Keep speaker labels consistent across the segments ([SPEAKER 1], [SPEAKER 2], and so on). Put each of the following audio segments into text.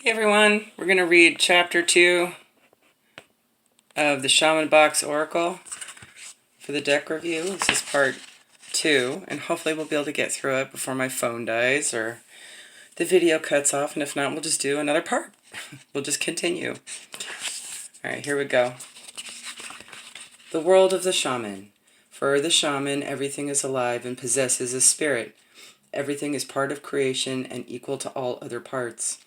[SPEAKER 1] Hey everyone, we're going to read Chapter 2 of the Shaman Box Oracle for the deck review. This is part 2, and hopefully we'll be able to get through it before my phone dies or the video cuts off, and if not, we'll just do another part. We'll just continue. Alright, here we go. The world of the shaman. For the shaman, everything is alive and possesses a spirit. Everything is part of creation and equal to all other parts.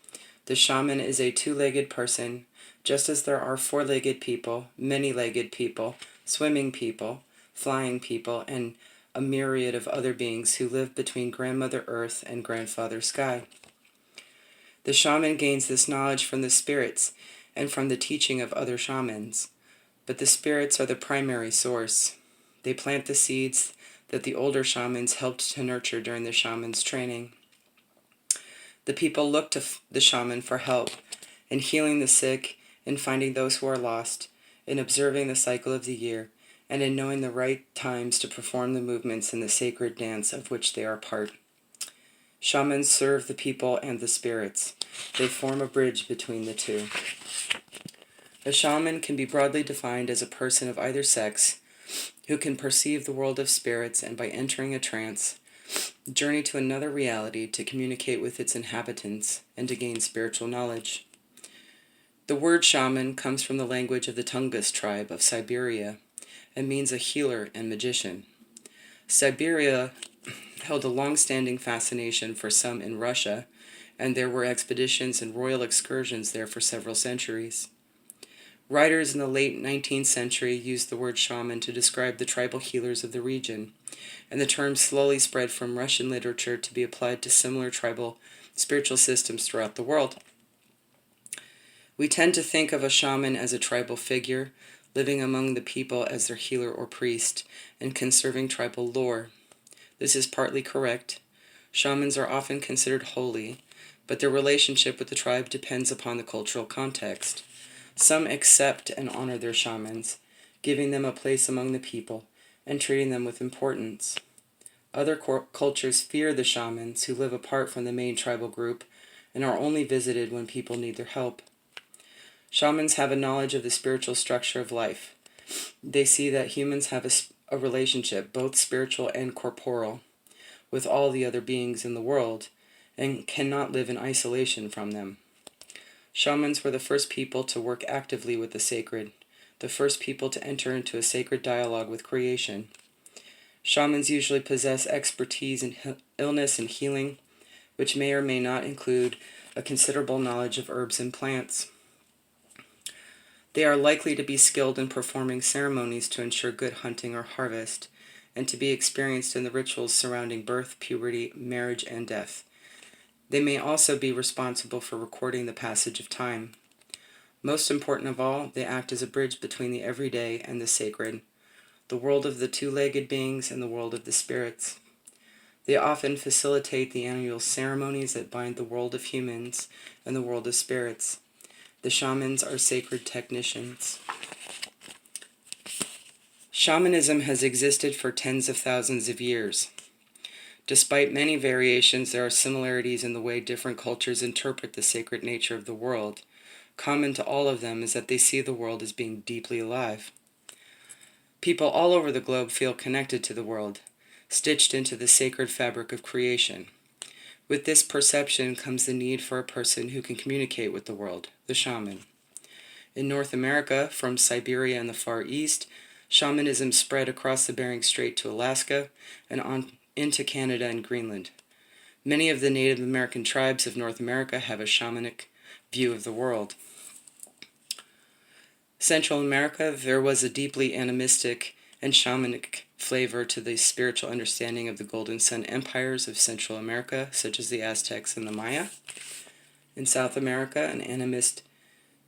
[SPEAKER 1] The shaman is a two-legged person, just as there are four-legged people, many-legged people, swimming people, flying people, and a myriad of other beings who live between Grandmother Earth and Grandfather Sky. The shaman gains this knowledge from the spirits and from the teaching of other shamans, but the spirits are the primary source. They plant the seeds that the older shamans helped to nurture during the shaman's training. The people look to the shaman for help in healing the sick, in finding those who are lost, in observing the cycle of the year, and in knowing the right times to perform the movements in the sacred dance of which they are part. Shamans serve the people and the spirits. They form a bridge between the two. A shaman can be broadly defined as a person of either sex who can perceive the world of spirits and by entering a trance, journey to another reality to communicate with its inhabitants and to gain spiritual knowledge. The word shaman comes from the language of the Tungus tribe of Siberia and means a healer and magician. Siberia held a long-standing fascination for some in Russia, and there were expeditions and royal excursions there for several centuries. Writers in the late 19th century used the word shaman to describe the tribal healers of the region, and the term slowly spread from Russian literature to be applied to similar tribal spiritual systems throughout the world. We tend to think of a shaman as a tribal figure, living among the people as their healer or priest, and conserving tribal lore. This is partly correct. Shamans are often considered holy, but their relationship with the tribe depends upon the cultural context. Some accept and honor their shamans, giving them a place among the people and treating them with importance. Other cultures fear the shamans, who live apart from the main tribal group and are only visited when people need their help. Shamans have a knowledge of the spiritual structure of life. They see that humans have a relationship, both spiritual and corporal, with all the other beings in the world and cannot live in isolation from them. Shamans were the first people to work actively with the sacred, the first people to enter into a sacred dialogue with creation. Shamans usually possess expertise in illness and healing, which may or may not include a considerable knowledge of herbs and plants. They are likely to be skilled in performing ceremonies to ensure good hunting or harvest, and to be experienced in the rituals surrounding birth, puberty, marriage, and death. They may also be responsible for recording the passage of time. Most important of all, they act as a bridge between the everyday and the sacred, the world of the two-legged beings and the world of the spirits. They often facilitate the annual ceremonies that bind the world of humans and the world of spirits. The shamans are sacred technicians. Shamanism has existed for tens of thousands of years. Despite many variations, there are similarities in the way different cultures interpret the sacred nature of the world. Common to all of them is that they see the world as being deeply alive. People all over the globe feel connected to the world, stitched into the sacred fabric of creation. With this perception comes the need for a person who can communicate with the world, the shaman. In North America, from Siberia and the Far East, shamanism spread across the Bering Strait to Alaska and on into Canada and Greenland. Many of the Native American tribes of North America have a shamanic view of the world. Central America, there was a deeply animistic and shamanic flavor to the spiritual understanding of the Golden Sun empires of Central America, such as the Aztecs and the Maya. In South America, an animist,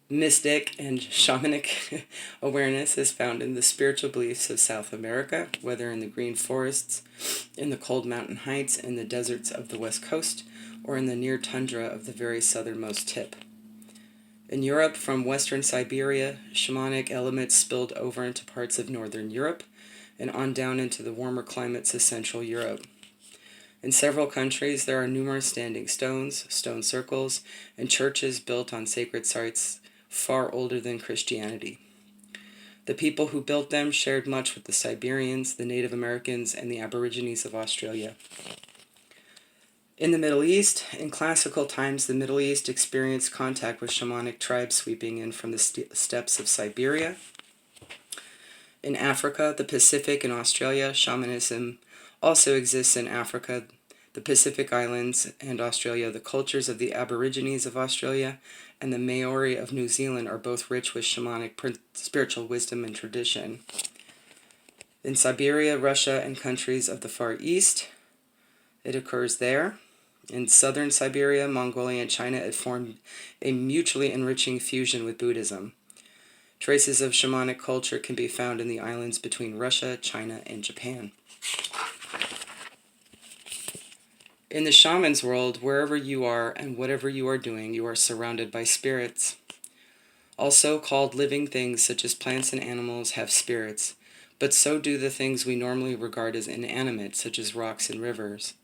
[SPEAKER 1] mystic, and shamanic awareness is found in the spiritual beliefs of South America, whether in the green forests, in the cold mountain heights, in the deserts of the west coast, or in the near tundra of the very southernmost tip. In Europe, from western Siberia, shamanic elements spilled over into parts of northern Europe and on down into the warmer climates of Central Europe. In several countries, there are numerous standing stones, stone circles, and churches built on sacred sites far older than Christianity. The people who built them shared much with the Siberians, the Native Americans, and the Aborigines of Australia. In the Middle East, in classical times, the Middle East experienced contact with shamanic tribes sweeping in from the steppes of Siberia. In Africa, the Pacific, and Australia, shamanism also exists in Africa, the Pacific Islands, and Australia. The cultures of the Aborigines of Australia and the Maori of New Zealand are both rich with shamanic spiritual wisdom and tradition. In Siberia, Russia, and countries of the Far East, it occurs there. In southern Siberia, Mongolia, and China, it formed a mutually enriching fusion with Buddhism. Traces of shamanic culture can be found in the islands between Russia, China, and Japan. In the shaman's world, wherever you are and whatever you are doing, you are surrounded by spirits. Also called living things such as plants and animals have spirits, but so do the things we normally regard as inanimate, such as rocks and rivers.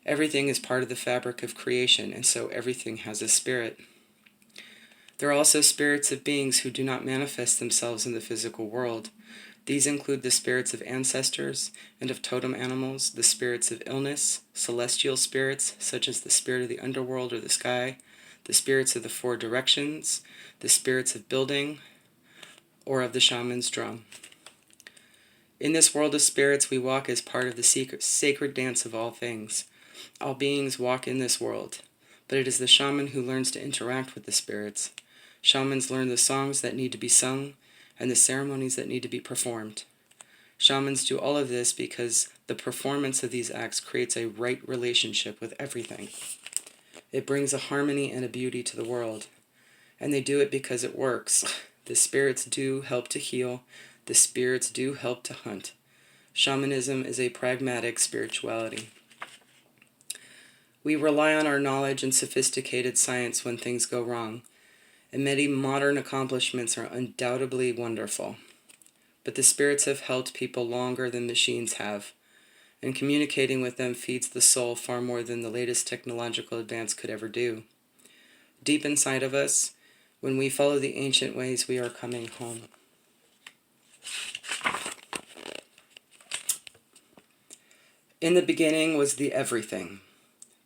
[SPEAKER 1] Everything is part of the fabric of creation, and so everything has a spirit. There are also spirits of beings who do not manifest themselves in the physical world. These include the spirits of ancestors and of totem animals, the spirits of illness, celestial spirits, such as the spirit of the underworld or the sky, the spirits of the four directions, the spirits of building, or of the shaman's drum. In this world of spirits, we walk as part of the sacred dance of all things. All beings walk in this world, but it is the shaman who learns to interact with the spirits. Shamans learn the songs that need to be sung and the ceremonies that need to be performed. Shamans do all of this because the performance of these acts creates a right relationship with everything. It brings a harmony and a beauty to the world, and they do it because it works. The spirits do help to heal. The spirits do help to hunt. Shamanism is a pragmatic spirituality. We rely on our knowledge and sophisticated science when things go wrong, and many modern accomplishments are undoubtedly wonderful. But the spirits have helped people longer than machines have, and communicating with them feeds the soul far more than the latest technological advance could ever do. Deep inside of us, when we follow the ancient ways, we are coming home. In the beginning was the everything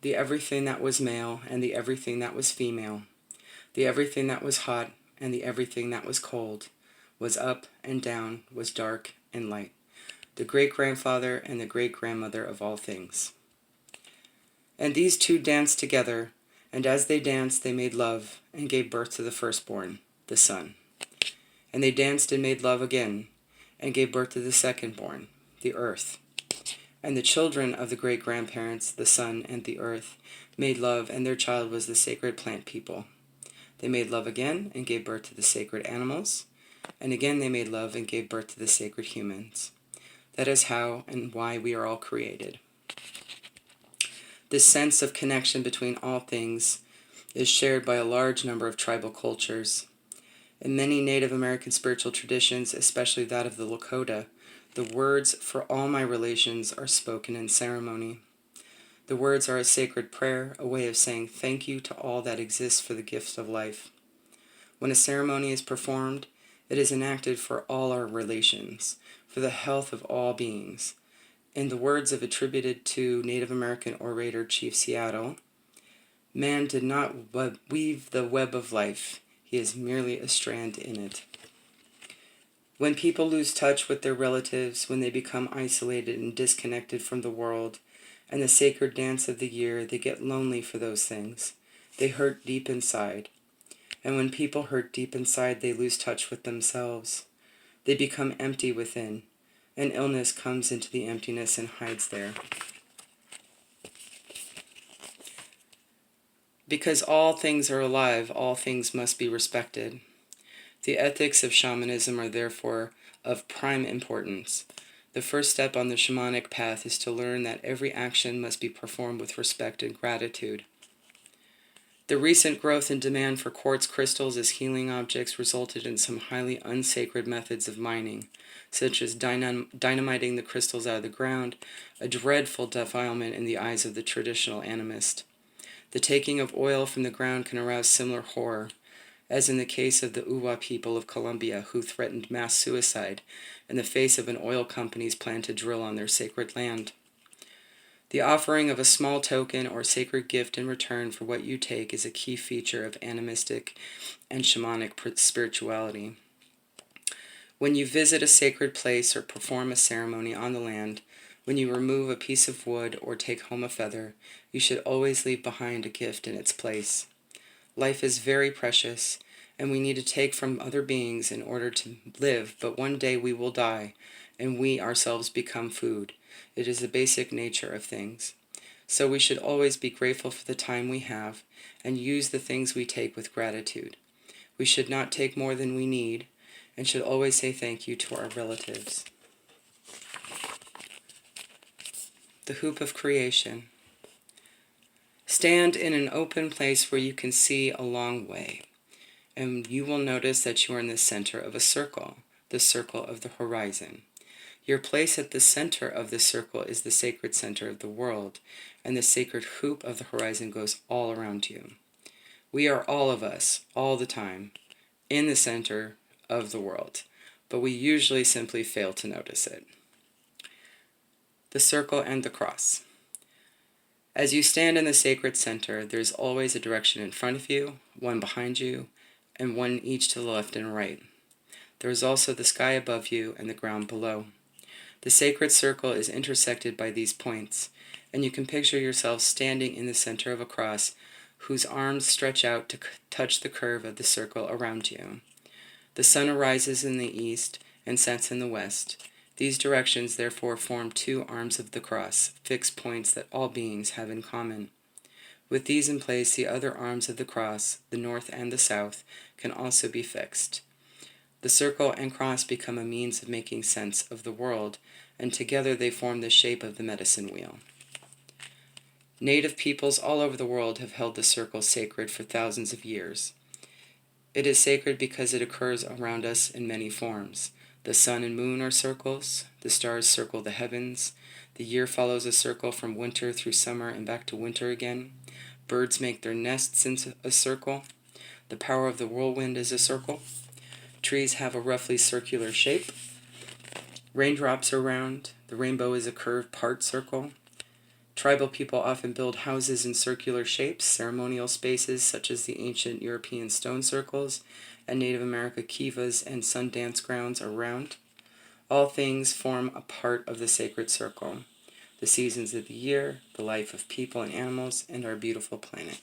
[SPEAKER 1] that was male and the everything that was female, the everything that was hot and the everything that was cold, was up and down, was dark and light, the great-grandfather and the great-grandmother of all things. And these two danced together, and as they danced they made love and gave birth to the firstborn, the sun. And they danced and made love again, and gave birth to the secondborn, the earth. And the children of the great-grandparents, the sun and the earth, made love, and their child was the sacred plant people. They made love again and gave birth to the sacred animals, and again they made love and gave birth to the sacred humans. That is how and why we are all created. This sense of connection between all things is shared by a large number of tribal cultures. In many Native American spiritual traditions, especially that of the Lakota, the words for all my relations are spoken in ceremony. The words are a sacred prayer, a way of saying thank you to all that exists for the gift of life. When a ceremony is performed, it is enacted for all our relations, for the health of all beings. In the words of attributed to Native American orator Chief Seattle, man did not weave the web of life, he is merely a strand in it. When people lose touch with their relatives, when they become isolated and disconnected from the world and the sacred dance of the year, they get lonely for those things. They hurt deep inside. And when people hurt deep inside, they lose touch with themselves. They become empty within, and illness comes into the emptiness and hides there. Because all things are alive, all things must be respected. The ethics of shamanism are therefore of prime importance. The first step on the shamanic path is to learn that every action must be performed with respect and gratitude. The recent growth in demand for quartz crystals as healing objects resulted in some highly unsacred methods of mining, such as dynamiting the crystals out of the ground, a dreadful defilement in the eyes of the traditional animist. The taking of oil from the ground can arouse similar horror, as in the case of the Uwa people of Colombia who threatened mass suicide in the face of an oil company's plan to drill on their sacred land. The offering of a small token or sacred gift in return for what you take is a key feature of animistic and shamanic spirituality. When you visit a sacred place or perform a ceremony on the land, when you remove a piece of wood or take home a feather, you should always leave behind a gift in its place. Life is very precious, and we need to take from other beings in order to live, but one day we will die, and we ourselves become food. It is the basic nature of things. So we should always be grateful for the time we have, and use the things we take with gratitude. We should not take more than we need, and should always say thank you to our relatives. The Hoop of Creation. Stand in an open place where you can see a long way, and you will notice that you are in the center of a circle, the circle of the horizon. Your place at the center of the circle is the sacred center of the world, and the sacred hoop of the horizon goes all around you. We are all of us, all the time, in the center of the world, but we usually simply fail to notice it. The circle and the cross. As you stand in the sacred center, there is always a direction in front of you, one behind you, and one each to the left and right. There is also the sky above you and the ground below. The sacred circle is intersected by these points, and you can picture yourself standing in the center of a cross whose arms stretch out to touch the curve of the circle around you. The sun arises in the east and sets in the west. These directions therefore form two arms of the cross, fixed points that all beings have in common. With these in place, the other arms of the cross, the north and the south, can also be fixed. The circle and cross become a means of making sense of the world, and together they form the shape of the medicine wheel. Native peoples all over the world have held the circle sacred for thousands of years. It is sacred because it occurs around us in many forms. The sun and moon are circles, the stars circle the heavens, the year follows a circle from winter through summer and back to winter again. Birds make their nests in a circle. The power of the whirlwind is a circle. Trees have a roughly circular shape. Raindrops are round. The rainbow is a curved part circle. Tribal people often build houses in circular shapes. Ceremonial spaces such as the ancient European stone circles and Native America kivas and sun dance grounds are round. All things form a part of the sacred circle. The seasons of the year, the life of people and animals, and our beautiful planet.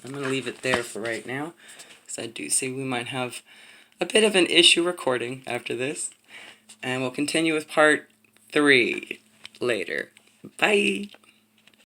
[SPEAKER 1] I'm going to leave it there for right now, because I do see we might have a bit of an issue recording after this. And we'll continue with part 3 later. Bye!